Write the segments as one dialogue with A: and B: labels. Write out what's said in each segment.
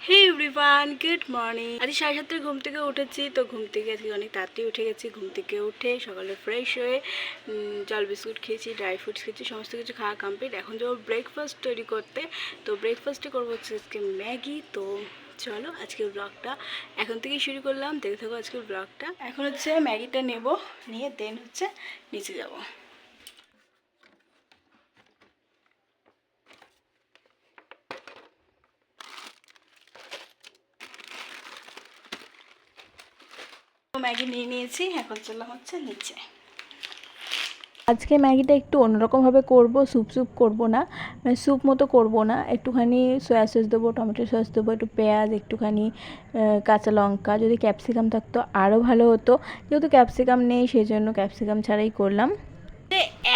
A: হে everyone, good morning. আজ 7:30 ঘুম থেকে উঠেছি। তো ঘুম থেকে আজকে অনেক তাড়াতাড়ি উঠে গেছি। ঘুম থেকে উঠে সকালে ফ্রেশ হয়ে জল বিস্কুট খেয়েছি, ড্রাই ফ্রুটস খেয়েছি, সমস্ত কিছু খাওয়া কমপ্লিট। এখন যাবো ব্রেকফাস্ট তৈরি করতে। তো ব্রেকফাস্টে করবো হচ্ছে আজকে ম্যাগি। তো চলো আজকের ব্লগটা এখন থেকেই শুরু করলাম, দেখে থাকো আজকের ব্লগটা। এখন হচ্ছে ম্যাগিটা নেব, নিয়ে দেন হচ্ছে নিচে যাবো। ম্যাগি নিয়ে নিয়েছি, এখন চললাম হচ্ছে নিচে।
B: আজকে ম্যাগিটা একটু অন্যরকমভাবে করব, স্যুপ করব না, মানে স্যুপ মতো করব না। একটুখানি সয়া সস দেবো, টমেটো সস দেবো, একটু পেঁয়াজ, একটুখানি কাঁচা লঙ্কা। যদি ক্যাপসিকাম থাকতো আরও ভালো হতো, যেহেতু ক্যাপসিকাম নেই সেই জন্য ক্যাপসিকাম ছাড়াই করলাম।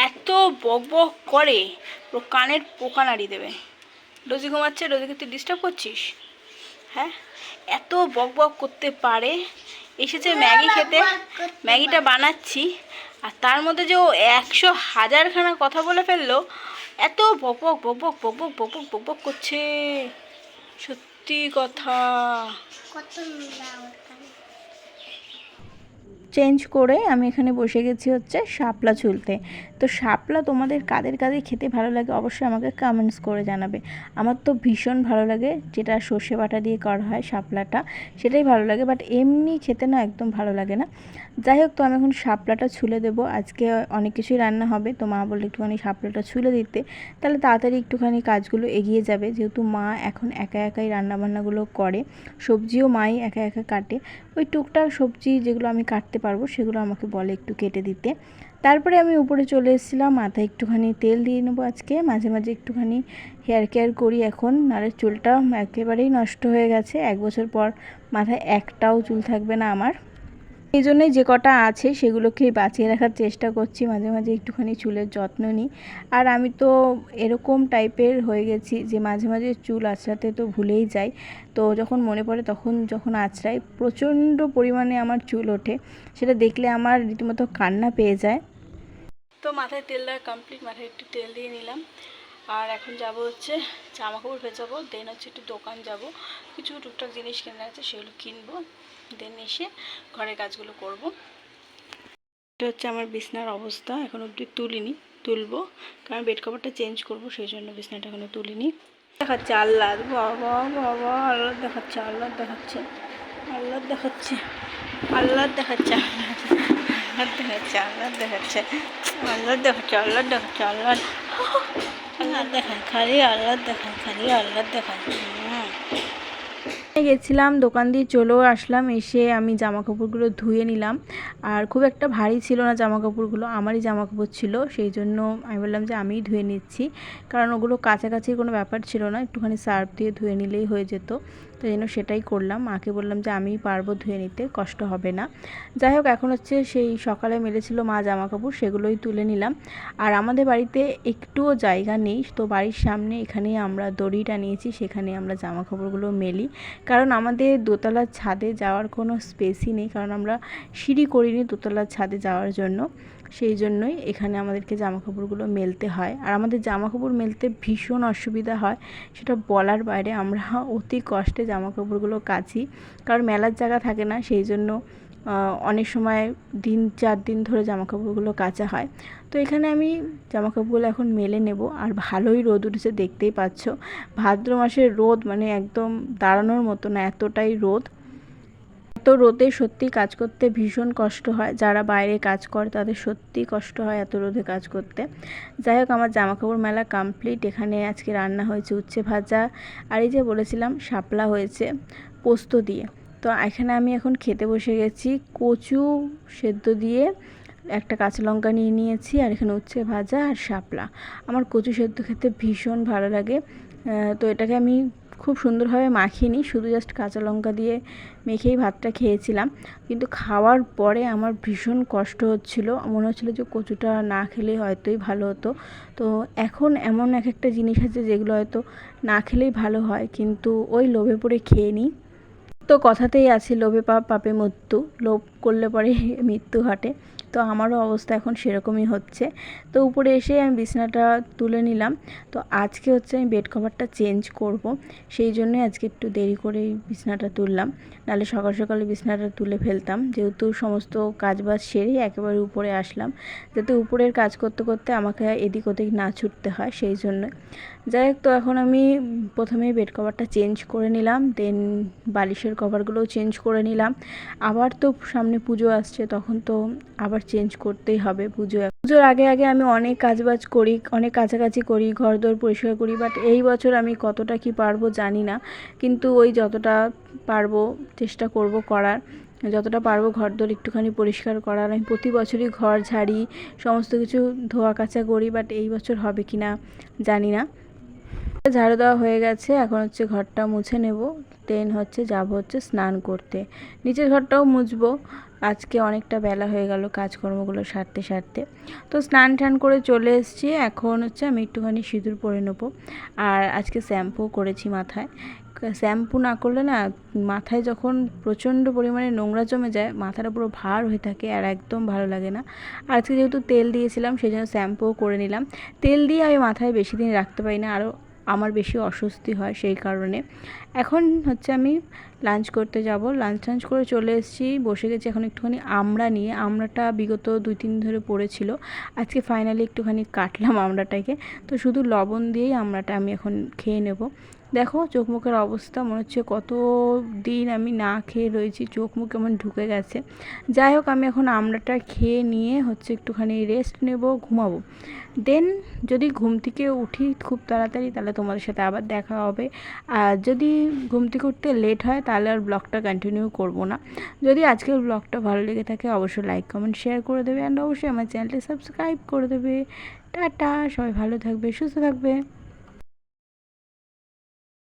A: এত বক বক করে, পুরো কানের পোকা নাড়িয়ে দেবে। রোজি ঘুমাচ্ছে, রোজিকে তুই ডিস্টার্ব করছিস? হ্যাঁ, এত বক বক করতে পারে। এসেছে ম্যাগি খেতে, ম্যাগিটা বানাচ্ছি, আর তার মধ্যে যে ও 100,000খানা কথা বলে ফেললো। এত বক বক বক বক বক বক বক বক বক বক করছে, সত্যি কথা।
B: চেঞ্জ করে আমি এখানে বসে গেছি হচ্ছে শাপলা ছুলতে। তো শাপলা তোমাদের কাদের কাদের খেতে ভালো লাগে অবশ্যই আমাকে কমেন্টস করে জানাবে। আমার তো ভীষণ ভালো লাগে, যেটা সর্ষে বাটা দিয়ে করা হয় শাপলাটা, সেটাই ভালো লাগে। বাট এমনি খেতে না একদম ভালো লাগে না। যাই হোক, তো আমি এখন শাপলাটা ছুলে দেবো। আজকে অনেক কিছুই রান্না হবে, তো মা বললো একটুখানি শাপলাটা ছুলে দিতে, তাহলে তাড়াতাড়ি একটুখানি কাজগুলো এগিয়ে যাবে। যেহেতু মা এখন একা একাই রান্নাবান্নাগুলো করে, সবজিও মাই একা একা কাটে। ওই টুকটাক সবজি যেগুলো আমি কাটতে পারবো সেগুলো আমাকে বলে একটু কেটে দিতে। তারপরে আমি উপরে চলে এসেছিলাম, মাথায় একটুখানি তেল দিয়ে নেবো। আজকে মাঝে মাঝে একটুখানি হেয়ার কেয়ার করি এখন, নাহলে চুলটা একেবারেই নষ্ট হয়ে গেছে। 1 বছর পর মাথায় একটাও চুল থাকবে না আমার। এই জন্যই যে কটা আছে সেগুলোকে বাঁচিয়ে রাখার চেষ্টা করছি, মাঝে মাঝে একটুখানি চুলের যত্ন নিই। আর আমি তো এরকম টাইপের হয়ে গেছি যে মাঝে মাঝে চুল আঁচড়াতে তো ভুলেই যাই। তো যখন মনে পড়ে তখন যখন আঁচড়াই, প্রচণ্ড পরিমাণে আমার চুল ওঠে, সেটা দেখলে আমার রীতিমতো কান্না পেয়ে যায়।
A: তো মাথায় তেল দেওয়া কমপ্লিট, মাথায় একটু তেল দিয়ে নিলাম। আর এখন যাব হচ্ছে জামা কাপড় ভেজাবো, দেন হচ্ছে একটু দোকান যাব, কিছু টুকটাক জিনিস কেনা আছে সেগুলো কিনবো, দেন এসে ঘরের কাজগুলো করব। এটা হচ্ছে আমার বিছনার অবস্থা, এখন অবধি তুলিনি, তুলবো, কারণ বেড কভারটা চেঞ্জ করব, সেই জন্য বিছনাটা এখনো তুলিনি। দেখাচ্ছে আল্লাহ, বাবা বাবা, আল্লাহ দেখাচ্ছে, আল্লাহ দেখাচ্ছে, আল্লাহ দেখাচ্ছে, আল্লাহ দেখাচ্ছে, আল্লাহ দেখাচ্ছে, আল্লাহ দেখাচ্ছে, আল্লাহ দেখাচ্ছে, আল্লাহ দেখাচ্ছে, আল্লাহ আল্লাহ দেখায়, খালি আল্লাহ দেখায়, খালি আল্লাহ দেখায়।
B: গেছিলাম, দোকান দিয়ে চলেও আসলাম। এসে আমি জামা কাপড়গুলো ধুয়ে নিলাম। আর খুব একটা ভারী ছিল না জামা কাপড়গুলো, আমারই জামা কাপড় ছিল, সেই জন্য আমি বললাম যে আমিই ধুয়ে নিচ্ছি, কারণ ওগুলো কাছাকাছির কোনো ব্যাপার ছিল না, একটুখানি সার্ফ দিয়ে ধুয়ে নিলেই হয়ে যেত। তো এই জন্য সেটাই করলাম। মাকে বললাম যে আমিই পারবো ধুয়ে নিতে, কষ্ট হবে না। যাই হোক, এখন হচ্ছে সেই সকালে মেলেছিল মা জামা কাপড়, সেগুলোই তুলে নিলাম। আর আমাদের বাড়িতে একটুও জায়গা নেই, তো বাড়ির সামনে এখানেই আমরা দড়িটা নিয়েছি, সেখানে আমরা জামা কাপড়গুলো মেলি। কারণ আমাদের দোতলার ছাদে যাওয়ার কোনো স্পেসই নেই, কারণ আমরা সিঁড়ি করিনি দোতলার ছাদে যাওয়ার জন্য, সেই জন্যই এখানে আমাদেরকে জামাকাপড়গুলো মেলতে হয়। আর আমাদের জামাকাপড় মেলতে ভীষণ অসুবিধা হয়, সেটা বলার বাইরে। আমরা অতি কষ্টে জামাকাপড়গুলো কাচি, কারণ মেলার জায়গা থাকে না, সেই জন্য অনেক সময় 3-4 দিন ধরে জামাকাপড়গুলো কাচা হয়। তো এখানে আমি জামাকাপড়গুলো এখন মেলে নেব। আর ভালোই রোদ উঠেছে, দেখতেই পাচ্ছ। ভাদ্র মাসের রোদ মানে একদম দাঁড়ানোর মতো না, এতটাই রোদ। এত রোদে সত্যি কাজ করতে ভীষণ কষ্ট হয়, যারা বাইরে কাজ করে তাদের সত্যি কষ্ট হয় এত রোদে কাজ করতে। যাই হোক, আমার জামাকাপড় মেলা কমপ্লিট। এখানে আজকে রান্না হয়েছে উচ্ছে ভাজা, আর এই যে বলেছিলাম শাপলা হয়েছে পোস্ত দিয়ে। তো এখানে আমি এখন খেতে বসে গেছি, কচু সেদ্ধ দিয়ে একটা কাঁচা লঙ্কা নিয়ে নিয়েছি, আর এখানে উচ্ছে ভাজা আর শাপলা। আমার কচু সেদ্ধ খেতে ভীষণ ভালো লাগে। তো এটাকে আমি খুব সুন্দরভাবে মাখিয়ে নিই, শুধু জাস্ট কাঁচা লঙ্কা দিয়ে মেখেই ভাতটা খেয়েছিলাম। কিন্তু খাওয়ার পরে আমার ভীষণ কষ্ট হচ্ছিলো, মনে হচ্ছিলো যে কচুটা না খেলে হয়তোই ভালো হতো। তো এখন এমন এক একটা জিনিস আছে যেগুলো হয়তো না খেলেই ভালো হয়, কিন্তু ওই লোভে পড়ে খেয়ে নিই। তো কথাতেই আছে লোভে পাপ পাপে মৃত্যু, লোভ করলে পরে মৃত্যু ঘটে। তো আমারও অবস্থা এখন সেরকমই হচ্ছে। তো উপরে এসে আমি বিছানাটা তুলে নিলাম। তো আজকে হচ্ছে আমি বেড কভারটা চেঞ্জ করব, সেই জন্যই আজকে একটু দেরি করেই বিছানাটা তুললাম, নাহলে সকাল সকালে বিছানাটা তুলে ফেলতাম। যেহেতু সমস্ত কাজবাজ সেরেই একেবারে উপরে আসলাম, যাতে উপরের কাজ করতে করতে আমাকে এদিক ওদিক না ছুটতে হয়, সেই জন্য। যাই হোক, তো এখন আমি প্রথমেই বেড কভারটা চেঞ্জ করে নিলাম, দেন বালিশের কভারগুলোও চেঞ্জ করে নিলাম। আবার তো সামনে পুজো আসছে, তখন তো আবার চেঞ্জ করতেই হবে। পুজোর আগে আগে আমি অনেক কাজবাজ করি, অনেক কাছাকাছি করি, ঘরদোর পরিষ্কার করি, বাট এই বছর আমি কতটা কি পারবো জানি না, কিন্তু ওই যতটা পারবো চেষ্টা করব করার। যতটা পারবো ঘরদোর একটুখানি পরিষ্কার করার। আমি প্রতি বছরই ঘর ঝাড়ি, সমস্ত কিছু ধোয়া কাচা করি, বাট এই বছর হবে কি না জানি না। ঝাড়ু দেওয়া হয়ে গেছে, এখন হচ্ছে ঘরটা মুছে নেব, দেন হচ্ছে যাব হচ্ছে স্নান করতে। নিচের ঘরটাও মুছবো, আজকে অনেকটা বেলা হয়ে গেল কাজকর্মগুলো সারতে সারতে। তো স্নান টান করে চলে এসেছি, এখন হচ্ছে আমি একটুখানি সিঁদুর পরে নেবো। আর আজকে শ্যাম্পু করেছি মাথায়। শ্যাম্পু না করলে না, মাথায় যখন প্রচণ্ড পরিমাণে নোংরা জমে যায়, মাথাটা পুরো ভার হয়ে থাকে, আর একদম ভালো লাগে না। আর আজকে যেহেতু তেল দিয়েছিলাম, সেই জন্য শ্যাম্পুও করে নিলাম। তেল দিয়ে আমি মাথায় বেশি দিন রাখতে পারি না, আরও আমার বেশি অস্বস্তি হয়, সেই কারণে। এখন হচ্ছে আমি লাঞ্চ করতে যাব। লাঞ্চ করে চলে এসেছি, বসে গেছি এখন একটুখানি আমড়া নিয়ে। আমড়াটা বিগত 2-3 দিন ধরে পড়েছিল, আজকে ফাইনালি একটুখানি কাটলাম আমড়াটাকে। তো শুধু লবণ দিয়েই আমড়াটা আমি এখন খেয়ে নেব। দেখো চোখ মুখের অবস্থা, মনে হচ্ছে কত দিন আমি না খেয়ে রয়েছি, চোখ মুখ কেমন ঢুকে গেছে। যাই হোক, আমি এখন আমড়াটা খেয়ে নিয়ে হচ্ছে একটুখানি রেস্ট নেব, ঘুমাবো। দেন যদি ঘুম থেকে উঠি খুব তাড়াতাড়ি, তাহলে তোমাদের সাথে আবার দেখা হবে। আর যদি ঘুম থেকে উঠতে লেট হয়, তাহলে আর ব্লগটা কন্টিনিউ করব না। যদি আজকের ব্লগটা ভালো লেগে থাকে, অবশ্যই লাইক কমেন্ট শেয়ার করে দেবে, অ্যান্ড অবশ্যই আমার চ্যানেলটি সাবস্ক্রাইব করে দেবে। টাটা, সবাই ভালো থাকবে, সুস্থ থাকবে।